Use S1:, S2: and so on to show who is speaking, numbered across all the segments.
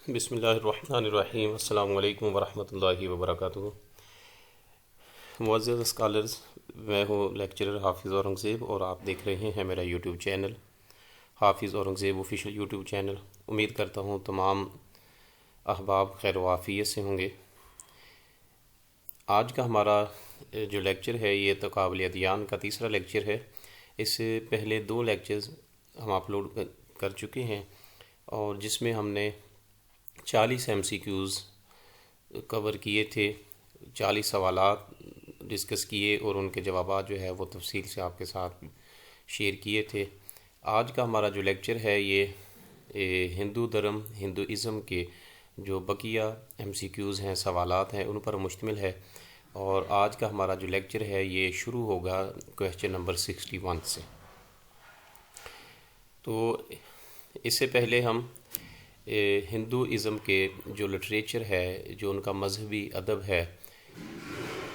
S1: बिस्मिल्लाहिर्रहमानिर्रहीम। अस्सलामु अलैकुम वरहमतुल्लाहि वबरकातुहू। मुअज़्ज़ज़ स्कॉलर्स, मैं हूँ लेक्चरर हाफिज़ औरंगज़ेब और आप देख रहे हैं मेरा यूट्यूब चैनल हाफिज़ औरंगज़ेब ऑफिशियल यूट्यूब चैनल। उम्मीद करता हूँ तमाम अहबाब खैर व आफ़ियत से होंगे। आज का हमारा जो लेक्चर है ये तक़ाबुल अदयान का तीसरा लेक्चर है। इससे पहले 2 लेक्चर्स हम अपलोड कर चुके हैं और जिसमें हमने 40 MCQs कवर किए थे, 40 सवालात डिस्कस किए और उनके जवाबात जो है वो तफसील से आपके साथ शेयर किए थे। आज का हमारा जो लेक्चर है ये हिंदू धर्म हिंदुइज़म के जो बकिया MCQs हैं, सवालात हैं, उन पर मुश्तमिल है। और आज का हमारा जो लेक्चर है ये शुरू होगा क्वेश्चन नंबर 61 से। तो इससे पहले हम हिंदुइज़म के जो लिटरेचर है, जो उनका मजहबी अदब है,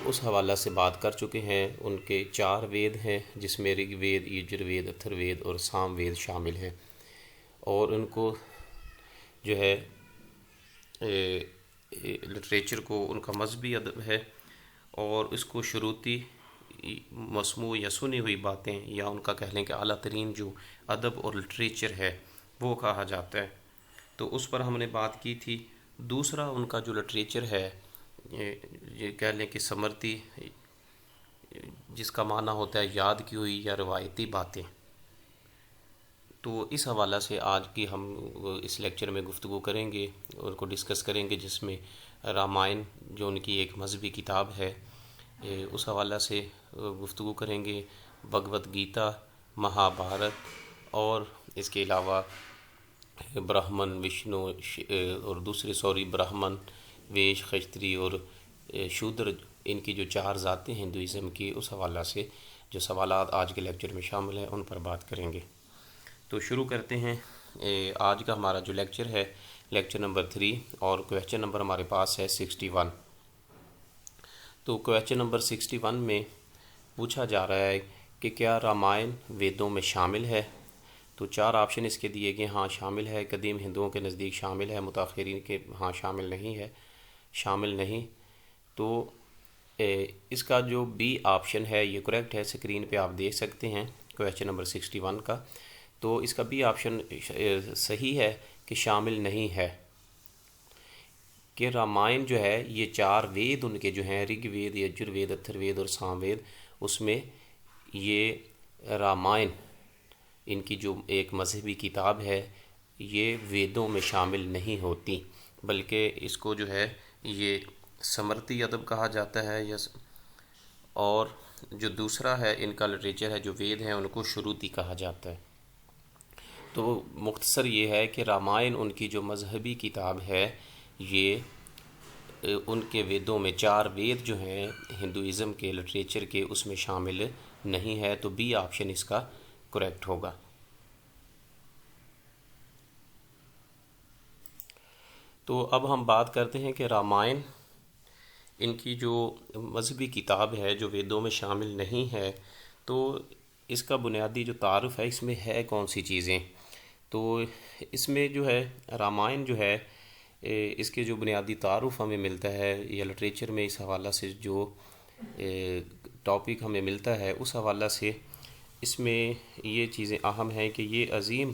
S1: उस हवाला से बात कर चुके हैं। उनके 4 वेद हैं जिसमें ऋग्वेद, यजुर्वेद, अथर्ववेद और सामवेद शामिल हैं। और उनको जो है लिटरेचर को उनका मजहबी अदब है और इसको शुरूती मसमू या सुनी हुई बातें या उनका कह लें कि आला तरीन जो अदब और लिटरेचर है वो कहा जाता है। तो उस पर हमने बात की थी। दूसरा उनका जो लिटरेचर है ये कह लें कि समर्ती, जिसका माना होता है याद की हुई या रवायती बातें। तो इस हवाला से आज की हम इस लेक्चर में गुफ्तगू करेंगे और उनको डिस्कस करेंगे, जिसमें रामायण जो उनकी एक मजहबी किताब है उस हवाला से गुफ्तगू करेंगे, भगवत गीता, महाभारत और इसके अलावा ब्राह्मण, विष्णु और दूसरे ब्राह्मण, वैश्य, क्षत्रिय और शूद्र, इनकी जो 4 ज़ातें हिंदुइज़म की, उस हवाला से जो सवालात आज के लेक्चर में शामिल हैं उन पर बात करेंगे। तो शुरू करते हैं। आज का हमारा जो लेक्चर है लेक्चर नंबर 3 और क्वेश्चन नंबर हमारे पास है 61। तो क्वेश्चन नंबर 61 में पूछा जा रहा है कि क्या रामायण वेदों में शामिल है। तो 4 ऑप्शन इसके दिए गए। हाँ शामिल है, कदीम हिंदुओं के नज़दीक शामिल है, मुताखिरीन के हाँ शामिल नहीं है, शामिल नहीं। तो इसका जो बी ऑप्शन है ये करेक्ट है। स्क्रीन पे आप देख सकते हैं क्वेश्चन नंबर 61 का। तो इसका बी ऑप्शन सही है कि शामिल नहीं है, कि रामायण जो है ये 4 वेद उनके जो हैं, ऋग्वेद, यजुर्वेद, अथर्ववेद और सामवेद, उसमें ये रामायण इनकी जो एक मजहबी किताब है ये वेदों में शामिल नहीं होती, बल्कि इसको जो है ये समर्ती अदब कहा जाता है। और जो दूसरा है इनका लिटरेचर है, जो वेद हैं, उनको शुरूती कहा जाता है। तो मुख्तसर ये है कि रामायण उनकी जो मजहबी किताब है ये उनके वेदों में 4 वेद जो हैं हिंदुइज़म के लिटरेचर के, उसमें शामिल नहीं है। तो बी ऑप्शन इसका करेक्ट होगा। तो अब हम बात करते हैं कि रामायण इनकी जो मजहबी किताब है जो वेदों में शामिल नहीं है, तो इसका बुनियादी जो तारुफ है इसमें है कौन सी चीज़ें। तो इसमें जो है रामायण जो है इसके जो बुनियादी तारुफ हमें मिलता है या लिटरेचर में इस हवाला से जो टॉपिक हमें मिलता है उस हवाला से इसमें ये चीज़ें अहम हैं कि ये अज़ीम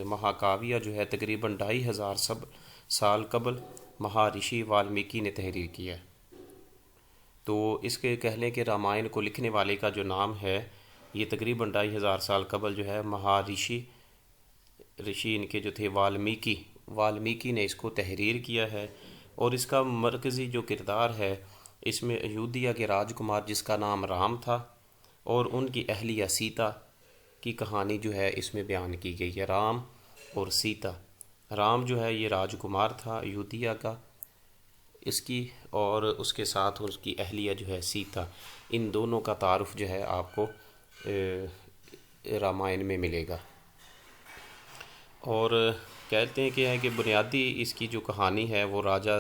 S1: महाकाव्य जो है तकरीबन 2500 साल कबल महर्षि वाल्मीकि ने तहरीर किया। तो इसके कह लें कि रामायण को लिखने वाले का जो नाम है ये तकरीबन 2500 साल कबल जो है ऋषि इनके जो थे वाल्मीकि ने इसको तहरीर किया है। और इसका मरकज़ी जो किरदार है इसमें अयोध्या के राजकुमार जिसका नाम राम था और उनकी अहलिया सीता की कहानी जो है इसमें बयान की गई है। राम और सीता, राम जो है ये राजकुमार था अयोध्या का इसकी, और उसके साथ उसकी अहलिया जो है सीता, इन दोनों का तारुफ जो है आपको रामायण में मिलेगा। और कहते हैं कि बुनियादी इसकी जो कहानी है वो राजा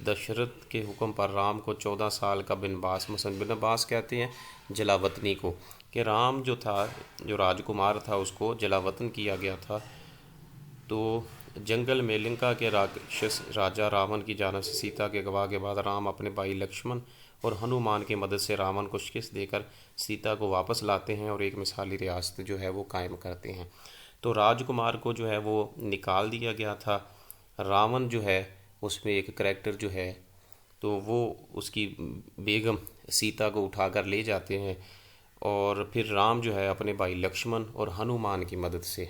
S1: दशरथ के हुक्म पर राम को 14 साल का बिनबास, मसलन बिनबास कहते हैं जलावतनी को, कि राम जो था, जो राजकुमार था, उसको जलावतन किया गया था तो जंगल में लंका के राक्षस राजा रावण की जानिब से सीता के गवाह के बाद राम अपने भाई लक्ष्मण और हनुमान की मदद से रावण को शिकस्त देकर सीता को वापस लाते हैं और एक मिसाली रियासत जो है वो कायम करते हैं। तो राजकुमार को जो है वो निकाल दिया गया था। रावण जो है उसमें एक करैक्टर जो है, तो वो उसकी बेगम सीता को उठाकर ले जाते हैं और फिर राम जो है अपने भाई लक्ष्मण और हनुमान की मदद से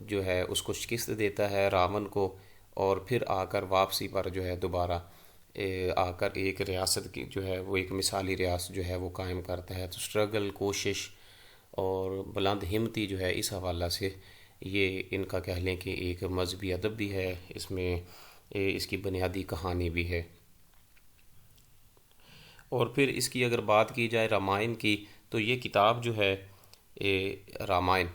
S1: जो है उसको शिकस्त देता है रावण को, और फिर आकर वापसी पर जो है दोबारा आकर एक रियासत की जो है वो एक मिसाली रियासत जो है वो कायम करता है। तो स्ट्रगल, कोशिश और बुलंद हिम्मती जो है इस हवाला से ये इनका कह लें कि एक मजहबी अदब भी है, इसमें इसकी बुनियादी कहानी भी है। और फिर इसकी अगर बात की जाए रामायण की, तो ये किताब जो है रामायण,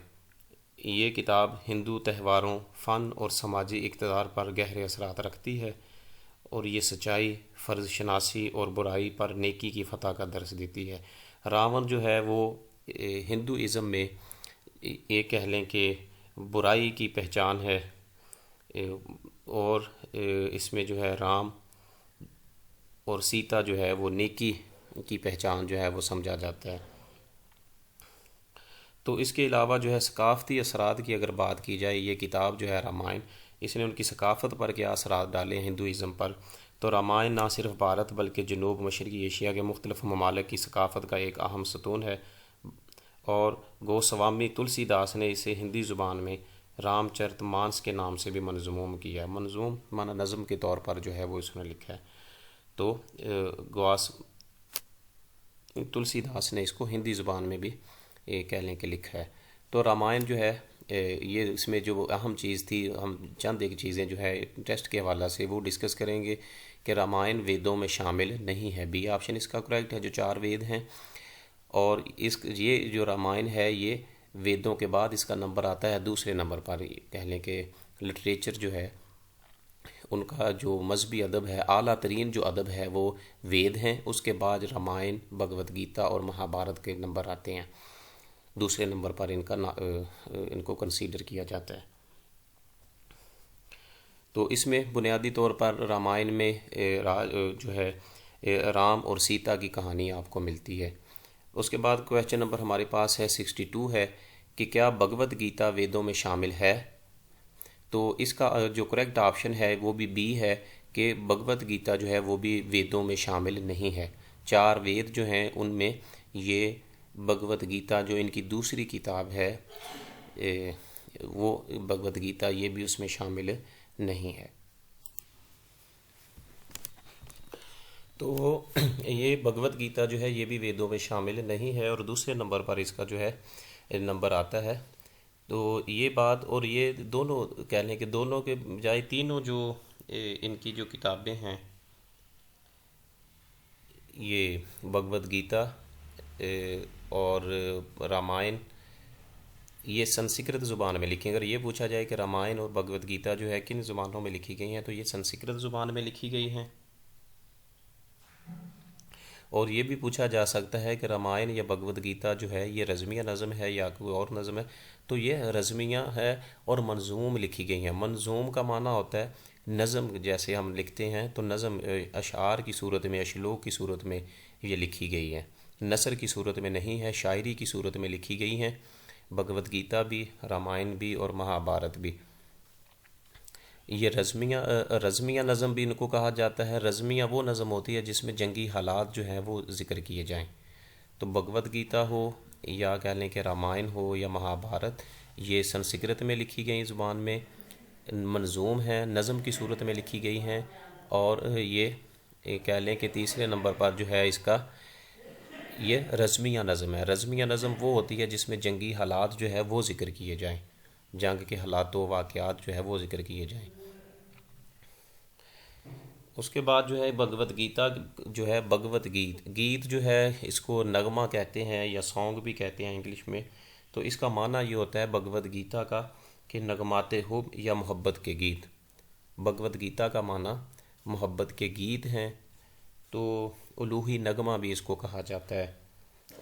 S1: ये किताब हिंदू त्योहारों, फ़न और समाजी इक़्तिदार पर गहरे असरात रखती है और ये सच्चाई, फ़र्ज़ शनासी और बुराई पर नेकी की फ़तह का दर्स देती है। रावण जो है वो हिंदुइज़म में ये कह लें कि बुराई की पहचान है, और इसमें जो है राम और सीता जो है वो नेकी की पहचान जो है वो समझा जाता है। तो इसके अलावा जो है सकाफ़ती असरात की अगर बात की जाए, ये किताब जो है रामायण, इसने उनकी सकाफ़त पर क्या असरात डाले हैं हिंदुइज़म पर। तो रामायण ना सिर्फ भारत बल्कि जनूब मशरक़ी एशिया के मुख्तलिफ़ ममालिक की सकाफ़त का एक अहम सतून है। और गोस्वामी तुलसीदास ने इसे हिंदी ज़ुबान में रामचरितमानस के नाम से भी मंजूम किया है। मंजूम माना नज़म के तौर पर जो है वो इसने लिखा है। तो गवास तुलसीदास ने इसको हिंदी ज़ुबान में भी कह लें कि लिखा है। तो रामायण जो है ये इसमें जो अहम चीज़ थी, हम चंद एक चीज़ें जो है टेस्ट के हवाला से वो डिस्कस करेंगे कि रामायण वेदों में शामिल नहीं है। बी ऑप्शन इसका करेक्ट है, जो 4 वेद हैं। और ये जो रामायण है ये वेदों के बाद इसका नंबर आता है दूसरे नंबर पर। कह लें कि लिटरेचर जो है उनका जो मजहबी अदब है, आला तरीन जो अदब है वो वेद हैं, उसके बाद रामायण, भगवत गीता और महाभारत के नंबर आते हैं। दूसरे नंबर पर इनको कंसीडर किया जाता है। तो इसमें बुनियादी तौर पर रामायण में जो है राम और सीता की कहानी आपको मिलती है। उसके बाद क्वेश्चन नंबर हमारे पास है 62 है कि क्या भगवत गीता वेदों में शामिल है। तो इसका जो करेक्ट ऑप्शन है वो भी बी है कि भगवत गीता जो है वो भी वेदों में शामिल नहीं है। 4 वेद जो हैं उनमें ये भगवत गीता जो इनकी दूसरी किताब है वो भगवत गीता ये भी उसमें शामिल नहीं है। तो ये भगवत गीता जो है ये भी वेदों में शामिल नहीं है और दूसरे नंबर पर इसका जो है नंबर आता है। तो ये बात, और ये दोनों कह लें कि दोनों के बजाय तीनों जो इनकी जो किताबें हैं, ये भगवत गीता और रामायण, ये संस्कृत ज़ुबान में लिखी। अगर ये पूछा जाए कि रामायण और भगवत गीता जो है किन ज़ुबानों में लिखी गई हैं, तो ये संस्कृत ज़ुबान में लिखी गई हैं। और ये भी पूछा जा सकता है कि रामायण या भगवत गीता जो है ये रज़मिया नज़म है या कोई और नज़म है। तो ये रज़मिया है और मंजूम लिखी गई हैं। मंजूम का माना होता है नज़म, जैसे हम लिखते हैं तो नज़म अशार की सूरत में, अशलोक की सूरत में ये लिखी गई है, नसर की सूरत में नहीं है, शायरी की सूरत में लिखी गई हैं। भगवत गीता भी, रामायण भी और महाभारत भी। ये रज़मिया नज़म भी इनको कहा जाता है। रज़मिया वो नज़म होती है जिसमें जंगी हालात जो हैं वो ज़िक्र किए जाएं। तो भगवत गीता हो या कह लें कि रामायण हो या महाभारत, ये संस्कृत में लिखी गई ज़ुबान में मंजूम है, नज़म की सूरत में लिखी गई हैं। और ये कह लें कि तीसरे नंबर पर जो है इसका ये रज़मिया नज़म है। रज़मिया नज़म वो होती है जिसमें जंगी हालात जो है वो ज़िक्र किए जाएं, जंग के हालात व वाक़यात जो है वो ज़िक्र किए जाएं। उसके बाद जो है भगवत गीता जो है, भगवत गीत जो है इसको नगमा कहते हैं या सॉन्ग भी कहते हैं इंग्लिश में। तो इसका माना ये होता है भगवत गीता का कि नगमाते हुब या मोहब्बत के गीत। भगवत गीता का माना मोहब्बत के गीत हैं। तो उलूही नगमा भी इसको कहा जाता है।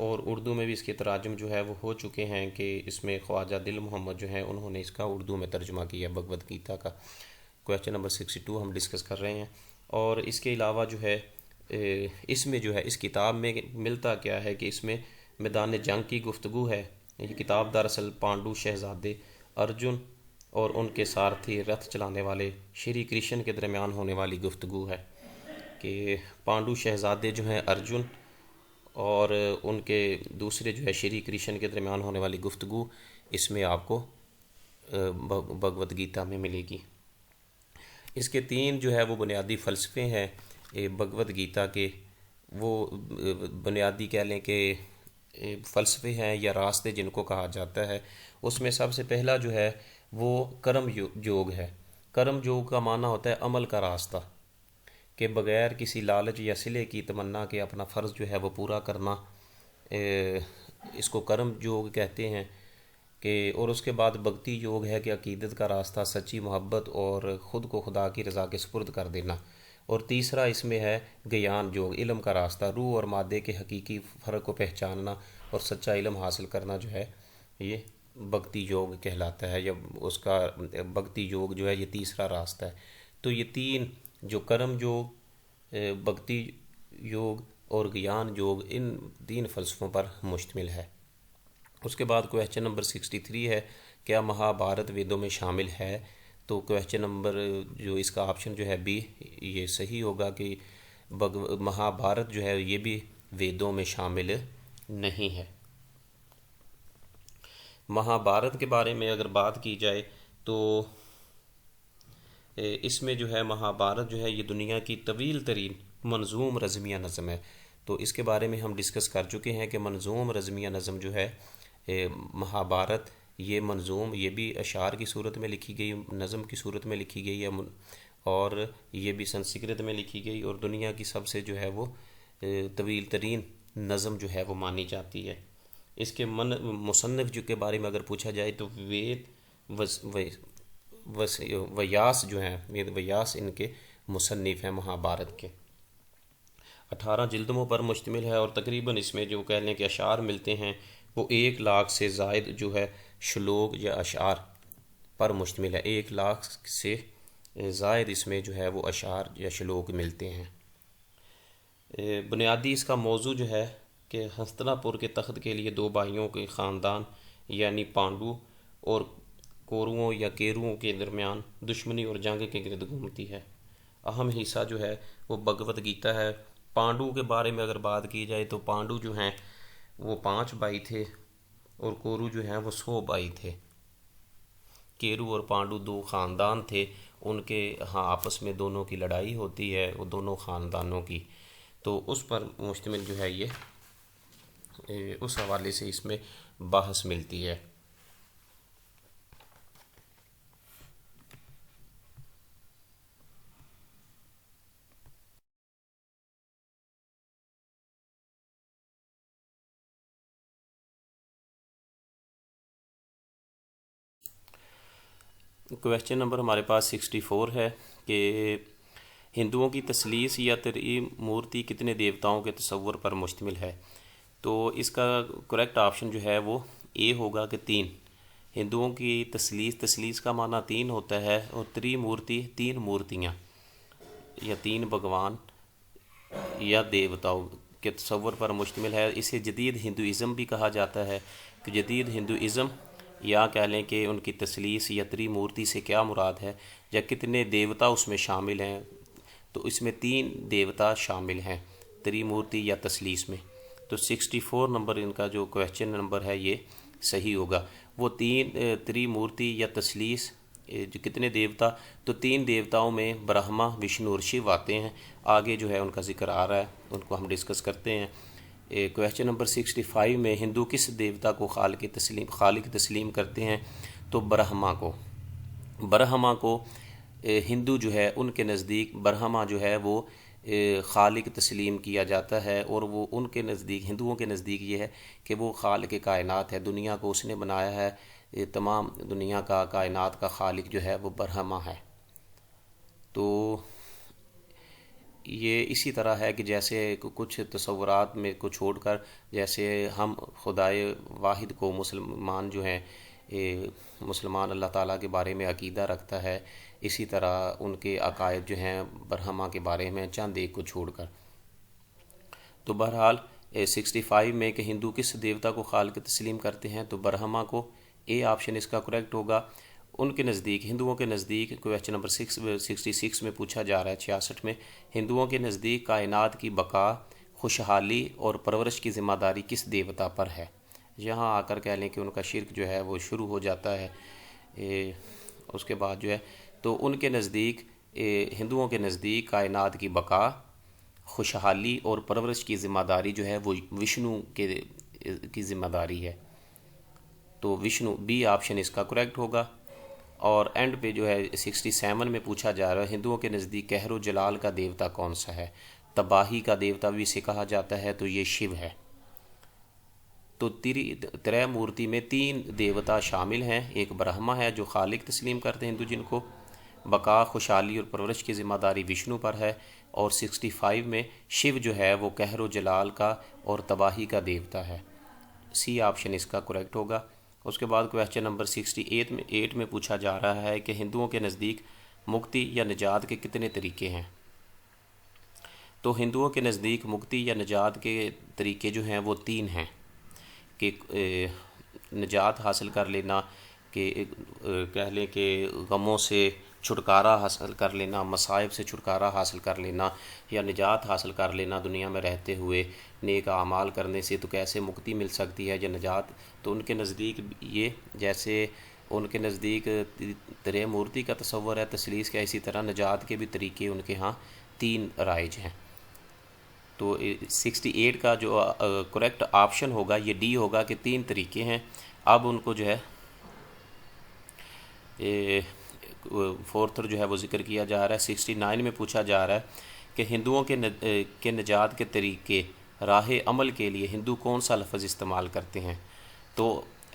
S1: और उर्दू में भी इसके तराजुम जो है वो हो चुके हैं कि इसमें ख्वाजा दिल मोहम्मद जो हैं उन्होंने इसका उर्दू में तर्जुमा किया भगवद गीता का। क्वेश्चन नंबर 62 हम डिस्कस कर रहे हैं। और इसके अलावा जो है इसमें जो है इस किताब में मिलता क्या है कि इसमें मैदान जंग की गुफ्तगू है। ये किताब दरअसल पांडु शहजादे अर्जुन और उनके सारथी रथ चलाने वाले श्री कृष्ण के दरमियान होने वाली गुफ्तगू है कि पांडु शहजादे जो हैं अर्जुन और उनके दूसरे जो है श्री कृष्ण के दरमियान होने वाली गुफ्तगू इसमें आपको भगवद गीता में मिलेगी। इसके तीन जो है वो बुनियादी फ़लसफ़े हैं भगवद गीता के, वो बुनियादी कह लें कि फ़लसफ़े हैं या रास्ते जिनको कहा जाता है। उसमें सबसे पहला जो है वो कर्म योग है। कर्म योग का माना होता है अमल का रास्ता, कि बग़ैर किसी लालच या सिले की तमन्ना के अपना फ़र्ज़ जो है वो पूरा करना, इसको कर्म योग कहते हैं। कि और उसके बाद भक्ति योग है कि अकीदत का रास्ता, सच्ची मोहब्बत और ख़ुद को खुदा की रज़ा के सुपुर्द कर देना। और तीसरा इसमें है ज्ञान योग, इल्म का रास्ता, रूह और मादे के हकीकी फ़र्क को पहचानना और सच्चा इल्म हासिल करना जो है ये भक्ति योग कहलाता है, या उसका भक्ति योग जो है ये तीसरा रास्ता है। तो ये तीन जो कर्म योग, भक्ति योग और ज्ञान योग, इन तीन फ़लसफ़ों पर मुश्तमिल है। उसके बाद क्वेश्चन नंबर 63 है, क्या महाभारत वेदों में शामिल है? तो क्वेश्चन नंबर जो इसका ऑप्शन जो है बी ये सही होगा कि महाभारत जो है ये भी वेदों में शामिल नहीं है। महाभारत के बारे में अगर बात की जाए तो इसमें जो है महाभारत जो है ये दुनिया की तवील तरीन मंजूम रज़मिया नज़म है। तो इसके बारे में हम डिस्कस कर चुके हैं कि मंजूम रज़मिया नज़म जो है महाभारत ये मंजूम, ये भी अशार की सूरत में लिखी गई, नज़म की सूरत में लिखी गई है, और ये भी संस्कृत में लिखी गई, और दुनिया की सबसे जो है वो तवील तरीन नज़म जो है वो मानी जाती है। इसके मुसन्निफ़ जो के बारे में अगर पूछा जाए तो वेद व्यास जो हैं, वेद व्यास इनके मुसन्निफ़ हैं महाभारत के। 18 जिल्दों पर मुश्तमिल है और तकरीबन इसमें जो कह लें कि अशार मिलते हैं वो 1 लाख से ज़ायद जो है श्लोक या अशार पर मुश्तमिल है। 1 लाख से ज़ायद इसमें जो है वो अशार या श्लोक मिलते हैं। बुनियादी इसका मौजू जो है कि हस्तिनापुर के तख्त के लिए 2 भाइयों के ख़ानदान यानी पांडु और कौरवों या केरुओं के दरमियान दुश्मनी और जंग के गिरद घूमती है। अहम हिस्सा जो है वो भगवद गीता है। पांडु के बारे में अगर बात की जाए तो पांडु जो हैं वो 5 भाई थे और कौरव जो हैं वो 100 भाई थे। केरु और पांडु 2 ख़ानदान थे, उनके हाँ आपस में दोनों की लड़ाई होती है, वो दोनों ख़ानदानों की, तो उस पर मुश्तमिल जो है ये उस हवाले से इसमें बहस मिलती है। क्वेश्चन नंबर हमारे पास 64 है कि हिंदुओं की तसलीस या तरी मूर्ति कितने देवताओं के तसव्वुर पर मुश्तमिल है? तो इसका करेक्ट ऑप्शन जो है वो ए होगा कि 3। हिंदुओं की तसलीस का माना 3 होता है, और त्रिमूर्ति 3 मूर्तियाँ या 3 भगवान या देवताओं के तसव्वुर पर मुश्तमिल है। इसे जदीद हिंदुइज़म भी कहा जाता है कि जदीद हिंदुइज़म, या कह लें कि उनकी तसलीस या त्रिमूर्ति से क्या मुराद है या कितने देवता उसमें शामिल हैं। तो इसमें 3 देवता शामिल हैं त्रिमूर्ति या तसलीस में। तो 64 नंबर इनका जो क्वेश्चन नंबर है ये सही होगा। वो 3 त्रिमूर्ति या तसलीस जो कितने देवता, तो 3 देवताओं में ब्रह्मा विष्णु और शिव आते हैं। आगे जो है उनका जिक्र आ रहा है, उनको हम डिस्कस करते हैं। क्वेश्चन नंबर 65 में हिंदू किस देवता को खालिक तस्लीम करते हैं? तो ब्रह्मा को हिंदू जो है उनके नज़दीक ब्रह्मा जो है वो खालिक तस्लीम किया जाता है, और वो उनके नज़दीक, हिंदुओं के नज़दीक ये है कि वो खालिक कायनात है, दुनिया को उसने बनाया है, तमाम दुनिया का कायनात का खालिक जो है वो ब्रह्मा है। तो ये इसी तरह है कि जैसे कुछ तसव्वुरात में को छोड़कर, जैसे हम खुदाए वाहिद को मुसलमान जो हैं, मुसलमान अल्लाह ताला के बारे में अकीदा रखता है, इसी तरह उनके अकायद जो हैं बरहमा के बारे में चंद एक को छोड़कर। तो बहरहाल 65 में कि हिंदू किस देवता को खालिक तस्लीम करते हैं, तो बरहमा को ए ऑप्शन इसका करेक्ट होगा। उनके नज़दीक, हिंदुओं के नज़दीक, क्वेश्चन नंबर 66 में पूछा जा रहा है 66 में, हिंदुओं के नज़दीक कायनात की बका, खुशहाली और परवरिश की ज़िम्मेदारी किस देवता पर है। यहाँ आकर कह लें कि उनका शिर्क जो है वो शुरू हो जाता है। उसके बाद जो है तो उनके नज़दीक, हिंदुओं के नज़दीक कायनात की बका, खुशहाली और परवरिश की ज़िम्मेदारी जो है वो विष्णु की ज़िम्मेदारी है। तो विष्णु, बी ऑप्शन इसका करेक्ट होगा। और एंड पे जो है 67 में पूछा जा रहा है, हिंदुओं के नज़दीक कहरो जलाल का देवता कौन सा है। तबाही का देवता भी इसे कहा जाता है, तो ये शिव है। तो त्रय मूर्ति में 3 देवता शामिल हैं। एक ब्रह्मा है जो खालिक तस्लीम करते हैं हिंदू, जिनको बका, खुशहाली और परवरिश की ज़िम्मेदारी विष्णु पर है। और 65 में शिव जो है वो कहरो जलाल का और तबाही का देवता है। सी ऑप्शन इसका करेक्ट होगा। उसके बाद क्वेश्चन नंबर 68 में पूछा जा रहा है कि हिंदुओं के नज़दीक मुक्ति या निजात के कितने तरीके हैं। तो हिंदुओं के नज़दीक मुक्ति या निजात के तरीके जो हैं वो 3 हैं कि निजात हासिल कर लेना, कि कह लें कि गमों से छुटकारा हासिल कर लेना, मसाइब से छुटकारा हासिल कर लेना, या निजात हासिल कर लेना दुनिया में रहते हुए नेक आमाल करने से। तो कैसे मुक्ति मिल सकती है या निजात, तो उनके नज़दीक ये, जैसे उनके नज़दीक त्रय मूर्ति का तसव्वुर है तसलीस का, इसी तरह निजात के भी तरीके उनके यहाँ 3 राइज हैं। तो 68 का जो करेक्ट ऑप्शन होगा ये डी होगा कि 3 तरीके हैं। अब उनको जो है फोर्थ जो है वो जिक्र किया जा रहा है। 69 में पूछा जा रहा है कि हिंदुओं के निजात के तरीके, राह अमल के लिए हिंदू कौन सा लफ्ज़ इस्तेमाल करते हैं। तो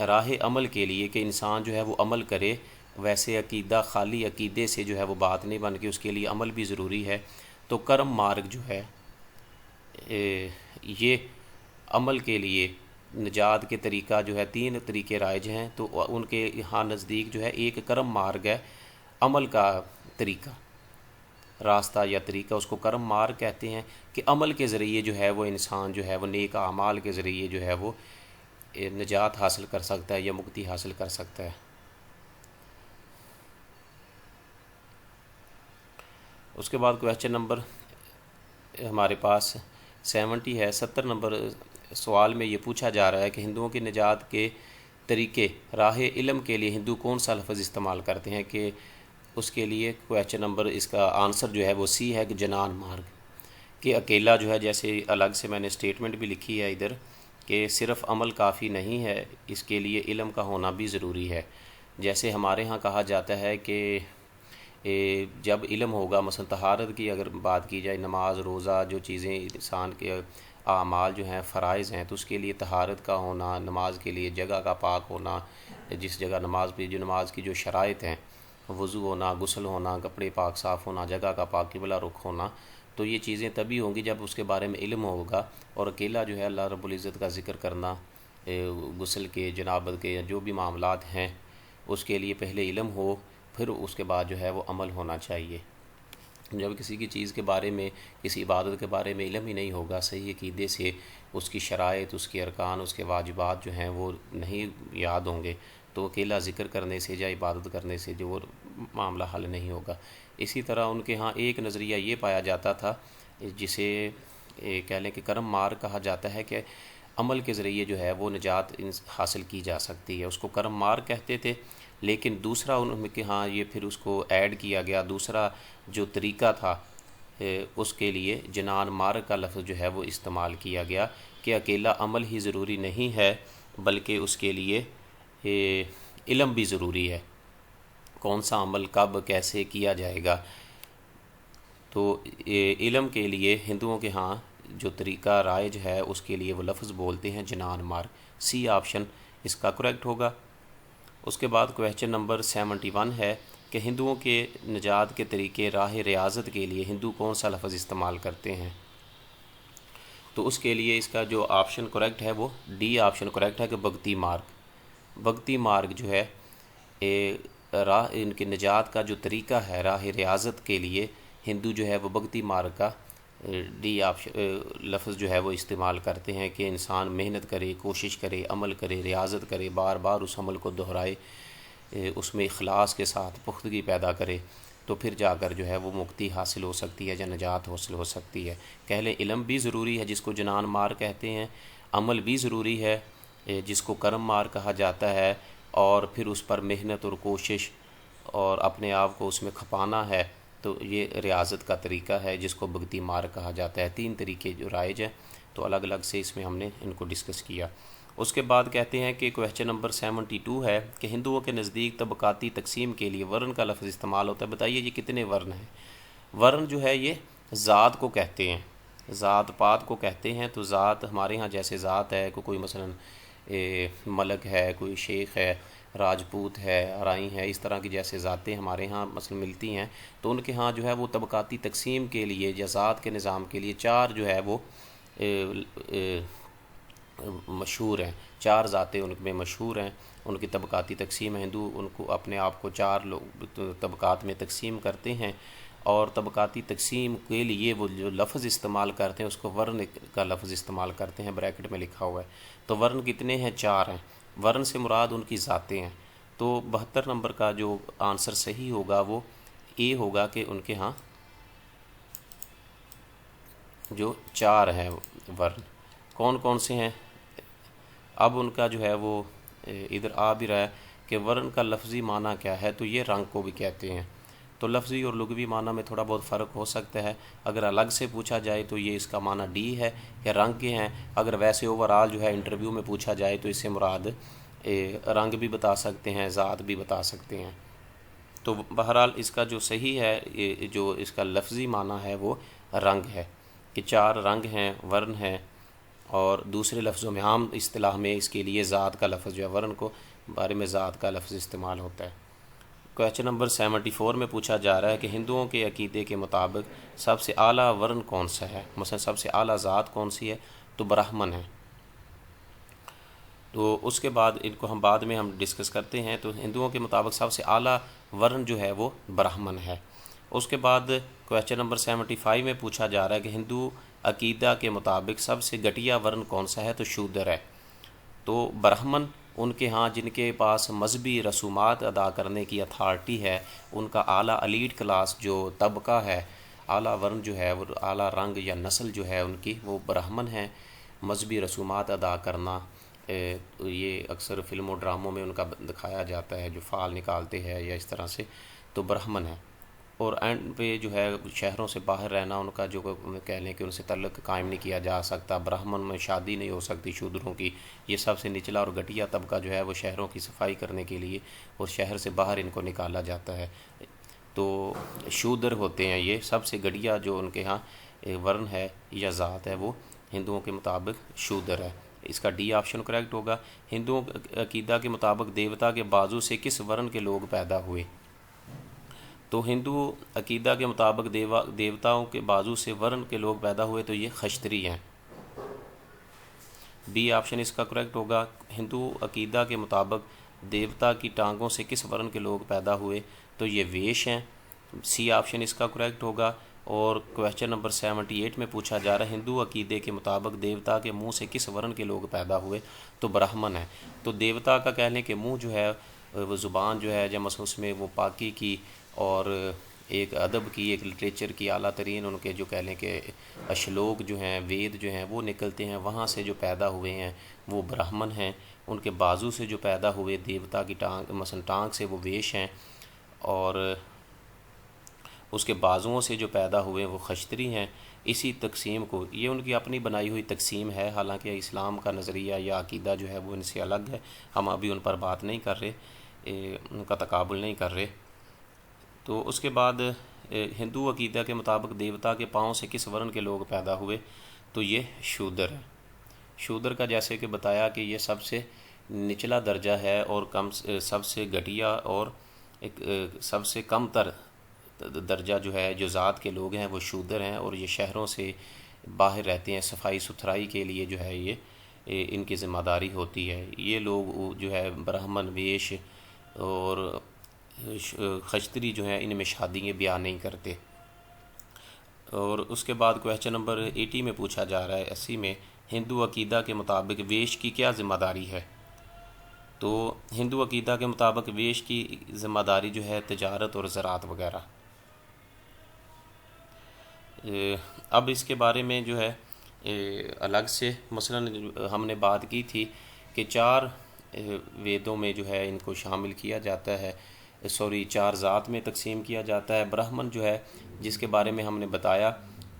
S1: राह अमल के लिए कि इंसान जो है वो अमल करे, वैसे अकीदा खाली अकीदे से जो है वो बात नहीं बन के उसके लिए अमल भी ज़रूरी है। तो कर्म मार्ग जो है ये अमल के लिए निजात के तरीका जो है 3 तरीके राइज हैं। तो उनके यहाँ नज़दीक जो है एक कर्म मार्ग है, अमल का तरीका, रास्ता या तरीका, उसको कर्म मार्ग कहते हैं कि अमल के ज़रिए जो है वो इंसान जो है वो नेक आमाल के ज़रिए जो है वो निजात हासिल कर सकता है या मुक्ति हासिल कर सकता है। उसके बाद क्वेश्चन नंबर हमारे पास 70 है। 70 नंबर सवाल में ये पूछा जा रहा है कि हिंदुओं की निजात के तरीके, राह इल्म के लिए हिंदू कौन सा लफ्ज़ इस्तेमाल करते हैं। कि उसके लिए क्वेश्चन नंबर, इसका आंसर जो है वो सी है कि जनान मार्ग, कि अकेला जो है, जैसे अलग से मैंने स्टेटमेंट भी लिखी है इधर कि सिर्फ़ अमल काफ़ी नहीं है, इसके लिए इल्म का होना भी ज़रूरी है। जैसे हमारे यहाँ कहा जाता है कि जब इल्म होगा, मसलन तहारत की अगर बात की जाए, नमाज रोज़ा जो चीज़ें इंसान के आमाल जो हैं फ़राइज़ हैं, तो उसके लिए तहारत का होना, नमाज के लिए जगह का पाक होना, जिस जगह नमाज पे जो नमाज की जो शराइत हैं, वज़ू होना, गुस्ल होना, कपड़े पाक साफ़ होना, जगह का पाक, किबला रुख होना, तो ये चीज़ें तभी होंगी जब उसके बारे में इल्म होगा। और अकेला जो है अल्लाह रब्बुल इज़्ज़त का ज़िक्र करना, गुस्ल के, जनाबत के जो भी मामलात हैं उसके लिए पहले इल्म हो, फिर उसके बाद जो है वो अमल होना चाहिए। जब किसी की चीज़ के बारे में, किसी इबादत के बारे में इल्म ही नहीं होगा सही अकीदे से, उसकी शराइत, उसके अरकान, उसके वाजिबात जो हैं वो नहीं याद होंगे, तो अकेला ज़िक्र करने से या इबादत करने से जो वो मामला हल नहीं होगा। इसी तरह उनके यहाँ एक नज़रिया ये पाया जाता था, जिसे कह लें कि कर्म मार्ग कहा जाता है, कि अमल के ज़रिए जो है वो निजात हासिल की जा सकती है, उसको कर्म मार्ग कहते थे। लेकिन दूसरा उनके यहाँ ये फिर उसको ऐड किया गया, दूसरा जो तरीका था उसके लिए जनान मार्ग का लफ्ज़ जो है वो इस्तेमाल किया गया, कि अकेला अमल ही ज़रूरी नहीं है बल्कि उसके लिए इल्म भी ज़रूरी है, कौन सा अमल कब कैसे किया जाएगा। तो इल्म के लिए हिंदुओं के यहाँ जो तरीका राइज है उसके लिए वो लफ्ज़ बोलते हैं जनान मार्ग। सी ऑप्शन इसका करेक्ट होगा। उसके बाद क्वेश्चन नंबर 71 है। कि हिंदुओं के निजात के तरीके राह रियाज़त के लिए हिंदू कौन सा लफ्ज़ इस्तेमाल करते हैं। तो उसके लिए इसका जो ऑप्शन करेक्ट है वो डी ऑप्शन करेक्ट है कि भक्ति मार्ग। भक्ति मार्ग जो है राह इनके निजात का जो तरीका है राह रियाज़त के लिए हिंदू जो है वो भक्ति मार्ग का डी ऑप्शन लफ्ज़ जो है वो इस्तेमाल करते हैं कि इंसान मेहनत करे, कोशिश करे, अमल करे, रियाज़त करे, बार बार उस अमल को दोहराए, उसमें इखलास के साथ पुख्तगी पैदा करे, तो फिर जाकर जो है वो मुक्ति हासिल हो सकती है या निजात हासिल हो सकती है। कह लें इल्म भी ज़रूरी है जिसको जनान मार कहते हैं, अमल भी ज़रूरी है जिसको कर्म मार कहा जाता है, और फिर उस पर मेहनत और कोशिश और अपने आप को उसमें खपाना है, तो ये रियाज़त का तरीका है जिसको भक्ति मार्ग कहा जाता है। 3 तरीके जो राइज हैं, तो अलग अलग से इसमें हमने इनको डिस्कस किया। उसके बाद कहते हैं कि क्वेश्चन नंबर 72 है कि हिंदुओं के नज़दीक तबकाती तकसीम के लिए वर्ण का लफ्ज़ इस्तेमाल होता है, बताइए ये कितने वर्ण हैं। वर्ण जो है ये ज़ात को कहते हैं, ज़ात पात को कहते हैं। तो ज़ात हमारे यहाँ जैसे ज़ात है कोई मसलन मलक है, कोई शेख है, राजपूत है, अराई है, इस तरह की जैसे ज़ातें हमारे यहाँ मसलन मिलती हैं, तो उनके यहाँ जो है वो तबकाती तकसीम के लिए या ज़ात के निज़ाम के लिए 4 जो है वो मशहूर हैं। 4 ज़ातें उनमें मशहूर हैं, उनकी तबकाती तकसीम है। हिंदू उनको अपने आप को 4 लोग तबकात में तकसीम करते हैं, और तबकाती तकसीम के लिए वो जो लफ्ज़ इस्तेमाल करते हैं उसको वर्ण का लफ्ज़ इस्तेमाल करते हैं, ब्रैकेट में लिखा हुआ है। तो वर्ण कितने हैं? 4 हैं। वर्ण से मुराद उनकी ज़ातें हैं। तो 72 नंबर का जो आंसर सही होगा वो ए होगा कि उनके यहाँ जो 4 हैं वर्ण। कौन कौन से हैं? अब उनका जो है वो इधर आ भी रहा है कि वर्ण का लफ्ज़ी माना क्या है, तो ये रंग को भी कहते हैं। तो लफ्ज़ी और लुग़वी माना में थोड़ा बहुत फ़र्क हो सकता है। अगर अलग से पूछा जाए तो ये इसका माना डी है कि रंग के हैं। अगर वैसे ओवरऑल जो है इंटरव्यू में पूछा जाए तो इससे मुराद रंग भी बता सकते हैं, ज़ात भी बता सकते हैं। तो बहरहाल इसका जो सही है जो इसका लफ्ज़ी माना है वो रंग है कि 4 रंग हैं, वर्ण हैं, और दूसरे लफ्ज़ों में आम इस्तिलाह में इसके लिए ज़ात का लफ्ज़ जो है वर्ण को बारे में ज़ात का लफ्ज़ इस्तेमाल होता है। क्वेश्चन नंबर 74 में पूछा जा रहा है कि हिंदुओं के अकीदे के मुताबिक सबसे आला वर्ण कौन सा है, मसलन सबसे आला ज़ात कौन सी है, तो ब्राह्मण है। तो उसके बाद इनको हम बाद में हम डिस्कस करते हैं। तो हिंदुओं के मुताबिक सबसे आला वर्ण जो है वो ब्राह्मण है। उसके बाद क्वेश्चन नंबर 75 में पूछा जा रहा है कि हिंदू अकीदा के मुताबिक सबसे घटिया वर्ण कौन सा है, तो शूद्र है। तो ब्राह्मण उनके यहाँ जिनके पास मजहबी रसूमात अदा करने की अथॉरिटी है, उनका आला अलीट क्लास जो तबका है, आला वर्ण जो है वो आला रंग या नस्ल जो है उनकी वो ब्राह्मण है। मजहबी रसूमात अदा करना ये अक्सर फिल्मों ड्रामों में उनका दिखाया जाता है, जो फाल निकालते हैं या इस तरह से, तो ब्राह्मण है। और एंड पे जो है शहरों से बाहर रहना उनका जो कह लें कि उनसे तल्लुक़ कायम नहीं किया जा सकता, ब्राह्मण में शादी नहीं हो सकती शूद्रों की। ये सबसे निचला और घटिया तबका जो है वो शहरों की सफाई करने के लिए और शहर से बाहर इनको निकाला जाता है। तो शूद्र होते हैं ये, सबसे घटिया जो उनके यहाँ वर्ण है या ज़ात है वो हिंदुओं के मुताबिक शूद्र है। इसका डी ऑप्शन करेक्ट होगा। हिंदुओं अकीदा के मुताबिक देवता के बाजू से किस वर्ण के लोग पैदा हुए, तो हिंदू अकीदा के मुताबिक देवताओं के बाजू से वर्ण के लोग पैदा हुए, तो ये खश्तरी हैं। बी ऑप्शन इसका करेक्ट होगा। हिंदू अकीदा के मुताबिक देवता की टांगों से किस वर्ण के लोग पैदा हुए, तो ये वेश हैं। सी ऑप्शन इसका करेक्ट होगा। और क्वेश्चन नंबर 78 में पूछा जा रहा है हिंदू अकीदे के मुताबिक देवता के मुंह से किस वर्ण के लोग पैदा हुए, तो ब्राह्मण है। तो देवता का कहने के मुंह जो है वो ज़ुबान जो है जब उसमें वो पाकी की और एक अदब की, एक लिटरेचर की आला तरीन उनके जो कह लें कि श्लोक जो हैं, वेद जो हैं वो निकलते हैं, वहाँ से जो पैदा हुए हैं वो ब्राह्मण हैं। उनके बाजू से जो पैदा हुए देवता की टांग मसलन टांग से वो वेश हैं, और उसके बाजुओं से जो पैदा हुए वो खश्तरी हैं। इसी तकसीम को, ये उनकी अपनी बनाई हुई तकसीम है, हालांकि इस्लाम का नज़रिया या अकीदा जो है वो इनसे अलग है। हम अभी उन पर बात नहीं कर रहे, उनका तकाबुल नहीं कर रहे। तो उसके बाद हिंदू अकीदा के मुताबिक देवता के पाँव से किस वर्ण के लोग पैदा हुए, तो ये शूद्र है। शूद्र का जैसे कि बताया कि ये सबसे निचला दर्जा है और कम सबसे घटिया और एक सबसे कम तर दर्जा जो है जो ज़ात के लोग हैं वो शूद्र हैं, और ये शहरों से बाहर रहते हैं, सफाई सुथराई के लिए जो है ये इनकी ज़िम्मेदारी होती है। ये लोग जो है ब्राह्मण वेश और खश्तरी जो है इनमें शादियाँ ब्याह नहीं करते। और उसके बाद क्वेश्चन नंबर 80 में पूछा जा रहा है, 80 में, हिंदू अकीदा के मुताबिक वेश की क्या ज़िम्मेदारी है। तो हिंदू अकीदा के मुताबिक वेश की ज़िम्मेदारी जो है तिजारत और ज़राअत वगैरह। अब इसके बारे में जो है अलग से मसलन हमने बात की थी कि 4 वेदों में जो है इनको शामिल किया जाता है, 4 ज़ात में तकसीम किया जाता है। ब्राह्मण जो है जिसके बारे में हमने बताया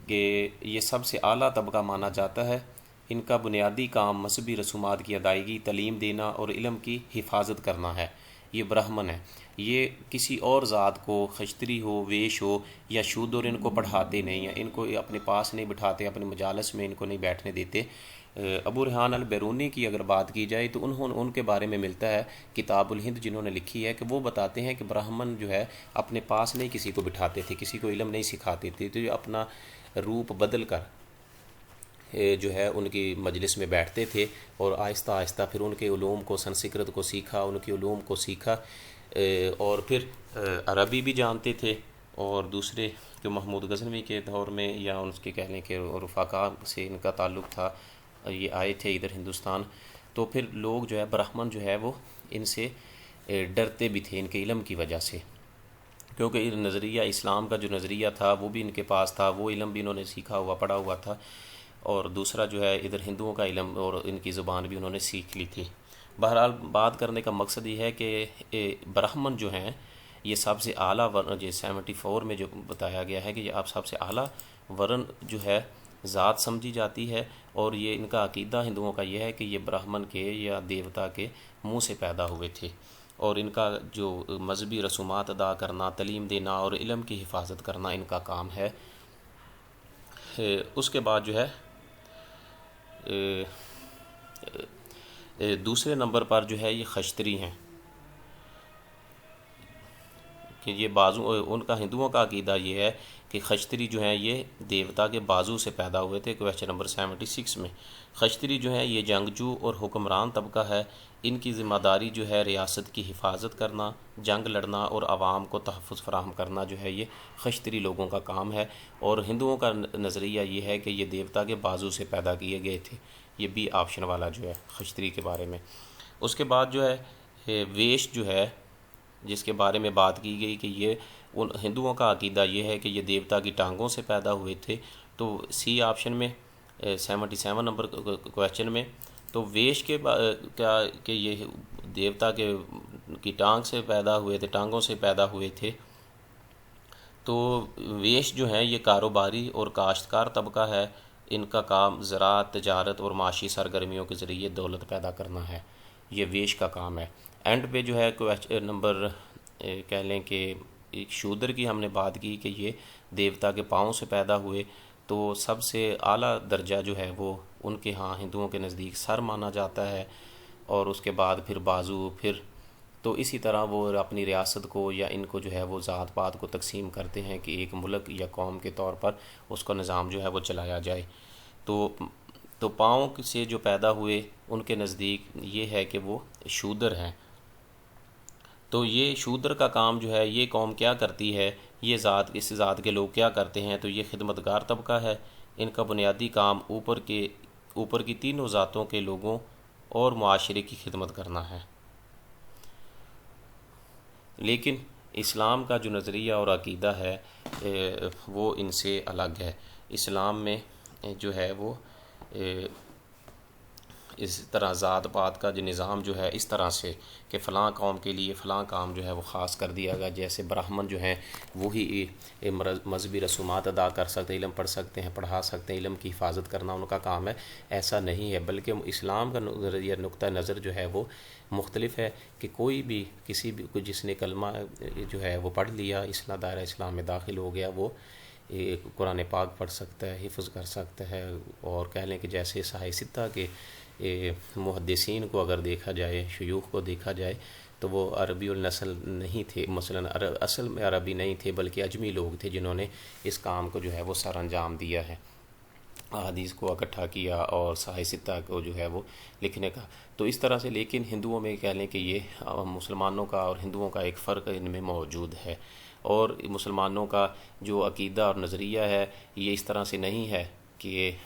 S1: कि ये सबसे आला तबका माना जाता है। इनका बुनियादी काम मजहबी रसूमात की अदायगी, तालीम देना और इल्म की हिफाजत करना है। ये ब्राह्मण है। ये किसी और ज़ात को, खश्तरी हो, वेश हो या शूद्र, इनको पढ़ाते नहीं हैं, इनको अपने पास नहीं बिठाते, अपने मजालस में इनको नहीं बैठने देते। अबू रेहान अल बैरूनी की अगर बात की जाए तो उन्होंने उनके बारे में मिलता है, किताबुल हिंद जिन्होंने लिखी है, कि वो बताते हैं कि ब्राह्मण जो है अपने पास नहीं किसी को बिठाते थे, किसी को इल्म नहीं सिखाते थे, तो अपना रूप बदल कर जो है उनकी मजलिस में बैठते थे और आहिस्ता आहिस्ता फिर उनके उलूम को, संस्कृत को सीखा, उनके उलूम को सीखा, और फिर अरबी भी जानते थे। और दूसरे जो महमूद गज़नवी के दौर में या उसके कह लें कि रफ़ाक़ा से इनका ताल्लुक़ था, ये आए थे इधर हिंदुस्तान, तो फिर लोग जो है ब्राह्मण जो है वो इनसे डरते भी थे इनके इल्म की वजह से, क्योंकि नज़रिया इस्लाम का जो नज़रिया था वो भी इनके पास था, वो इल्म भी इन्होंने सीखा हुआ, पढ़ा हुआ था, और दूसरा जो है इधर हिंदुओं का इल्म और इनकी ज़ुबान भी उन्होंने सीख ली थी। बहरहाल बात करने का मकसद ये है कि ब्राह्मण जो हैं ये सबसे आला वर्ण, जो 74 में जो बताया गया है कि ये आप सबसे आला वर्ण जो है ज़ात समझी जाती है, और ये इनका अकीदा हिंदुओं का यह है कि ये ब्राह्मण के या देवता के मुँह से पैदा हुए थे, और इनका जो मजहबी रसूमात अदा करना, तालीम देना और इल्म की हिफाजत करना इनका काम है। उसके बाद जो है दूसरे नंबर पर जो है ये खश्तरी हैं, कि ये बाजू, उनका हिंदुओं का अकीदा ये है कि खश्तरी जो हैं ये देवता के बाजू से पैदा हुए थे। क्वेश्चन नंबर 76 में, खश्तरी जो हैं ये जंगजू और हुक्मरान तबका है। इनकी ज़िम्मेदारी जो है रियासत की हिफाजत करना, जंग लड़ना और आवाम को तहफ़्फ़ुज़ फराहम करना जो है ये खश्तरी लोगों का काम है। और हिंदुओं का नज़रिया ये है कि ये देवता के बाजू से पैदा किए गए थे। ये बी ऑप्शन वाला जो है खश्तरी के बारे में। उसके बाद जो है वेश जो है जिसके बारे में बात की गई कि ये उन हिंदुओं का अकीदा ये है कि ये देवता की टांगों से पैदा हुए थे। तो सी ऑप्शन में 77 नंबर क्वेश्चन में, तो वेश के क्या कि ये देवता के की टांग से पैदा हुए थे, टांगों से पैदा हुए थे। तो वेश जो हैं ये कारोबारी और काश्तकार तबका है। इनका काम ज़राअत, तिजारत और माशी सरगर्मियों के ज़रिए दौलत पैदा करना है। ये वेश का काम है। एंड पे जो है क्वेश्चन नंबर कह लें कि एक शूद्र की हमने बात की कि ये देवता के पाँव से पैदा हुए। तो सबसे आला दर्जा जो है वो उनके यहाँ हिंदुओं के नज़दीक सर माना जाता है, और उसके बाद फिर बाजू, फिर तो इसी तरह वो अपनी रियासत को या इनको जो है वो ज़ात पात को तकसीम करते हैं कि एक मुल्क या कौम के तौर पर उसका निज़ाम जो है वो चलाया जाए। तो पाँव से जो पैदा हुए उनके नज़दीक ये है कि वो शूद्र हैं। तो ये शूद्र का काम जो है ये कौम क्या करती है, ये ज़ात, इस ज़ात के लोग क्या करते हैं, तो ये खिदमतगार तबका है। इनका बुनियादी काम ऊपर की तीनों ज़ातों के लोगों और मुआशरे की खिदमत करना है। लेकिन इस्लाम का जो नज़रिया और अकीदा है वो इनसे अलग है। इस्लाम में जो है वो इस तरह ज़ात पात का जो निज़ाम जो है इस तरह से कि फ़लाँ कौम के लिए फ़लाँ काम जो है वो ख़ास कर दिया गया। जैसे ब्राह्मण जो हैं वही मजहबी रसूमात अदा कर सकते हैं, इल्म पढ़ सकते हैं, पढ़ा सकते हैं, इल्म की हिफाजत करना उनका काम है। ऐसा नहीं है, बल्कि इस्लाम का नज़रिया, नुक्ता नज़र जो है वो मुख्तलिफ है कि कोई भी किसी भी जिसने कलमा जो है वो पढ़ लिया, इस्लाम दायरा इस्लाम में दाखिल हो गया, वो कुरान पाक पढ़ सकता है, हिफ्ज़ कर सकता है। और कह लें कि जैसे साहिब सित्ता के मुहद्दिसीन को अगर देखा जाए, शयूख को देखा जाए, तो वो अरबी उल नस्ल नहीं थे, मसलन असल में अरबी नहीं थे बल्कि अजमी लोग थे जिन्होंने इस काम को जो है वो सर अंजाम दिया है, हदीस को इकट्ठा किया और साहिह सित्ता को जो है वो लिखने का। तो इस तरह से, लेकिन हिंदुओं में कह लें कि ये मुसलमानों का और हिंदुओं का एक फ़र्क इनमें मौजूद है, और मुसलमानों का जो अकीदा और नज़रिया है ये इस तरह से नहीं है कि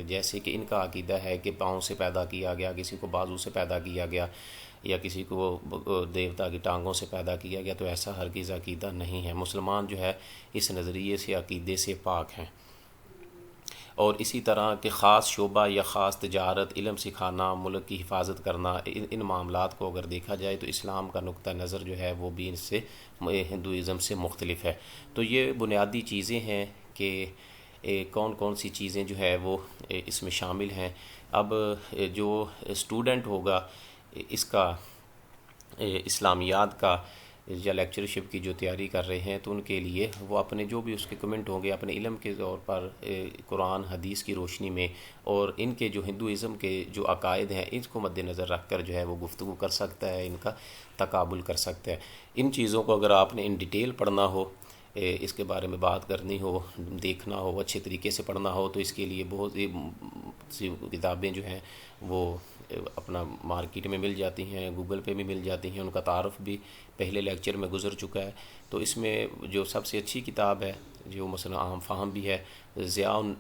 S1: जैसे कि इनका अकीदा है कि पाँव से पैदा किया गया, किसी को बाजू से पैदा किया गया, या किसी को देवता की टांगों से पैदा किया गया। तो ऐसा हरगिज़ अकीदा नहीं है। मुसलमान जो है इस नज़रिए से, अकीदे से पाक हैं। और इसी तरह के ख़ास शोबा या ख़ास तजारत, इल्म सिखाना, मुल्क की हिफाजत करना, इन मामलात को अगर देखा जाए तो इस्लाम का नुक्ता नज़र जो है वो भी इनसे, हिंदुइज़म से मुख्तलिफ है। तो ये बुनियादी चीज़ें हैं कि कौन कौन सी चीज़ें जो है वो इसमें शामिल हैं। अब जो स्टूडेंट होगा इसका, इस्लामियात का या लेक्चरशिप की जो तैयारी कर रहे हैं, तो उनके लिए वो अपने जो भी उसके कमेंट होंगे अपने इल्म के तौर पर कुरान हदीस की रोशनी में, और इनके जो हिंदुइज़म के जो अकायद हैं इसको मद्देनज़र रख कर जो है वो गुफ्तगू कर सकता है, इनका तकाबुल कर सकता है। इन चीज़ों को अगर आपने इन डिटेल पढ़ना हो, इसके बारे में बात करनी हो, देखना हो, अच्छे तरीके से पढ़ना हो, तो इसके लिए बहुत सी किताबें जो हैं वो अपना मार्केट में मिल जाती हैं, गूगल पे भी मिल जाती हैं। उनका तारुफ भी पहले लेक्चर में गुजर चुका है। तो इसमें जो सबसे अच्छी किताब है, जो मसलन आम फाहम भी है, ज़ियाउल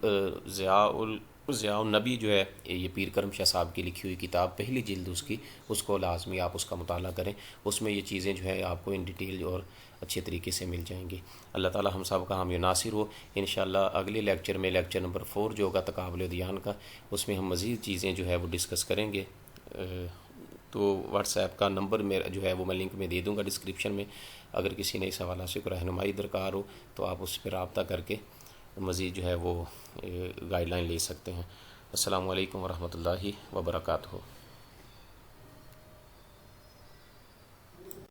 S1: नबी जो है, ये पीर करम शाह साहब की लिखी हुई किताब, पहली जिल्द उसकी, उसको लाजमी आप उसका मुताला करें। उसमें ये चीज़ें जो है आपको इन डिटेल और अच्छे तरीके से मिल जाएंगी। अल्लाह ताला हम सब का हामी नासिर हो। इंशाअल्लाह अगले लेक्चर में, लेक्चर नंबर 4 जो होगा तकाबुल अदयान का, उसमें हम मज़ीद चीज़ें जो है वो डिस्कस करेंगे। तो व्हाट्सएप का नंबर मेरा जो है वो मैं लिंक में दे दूँगा डिस्क्रिप्शन में। अगर किसी नए सवाल से कोई रहनुमाई दरकार हो तो आप उस पर रब्ता करके मज़ीद जो है वो गाइडलाइन ले सकते हैं। अस्सलामु अलैकुम वरहमतुल्लाहि वबरकातुहू।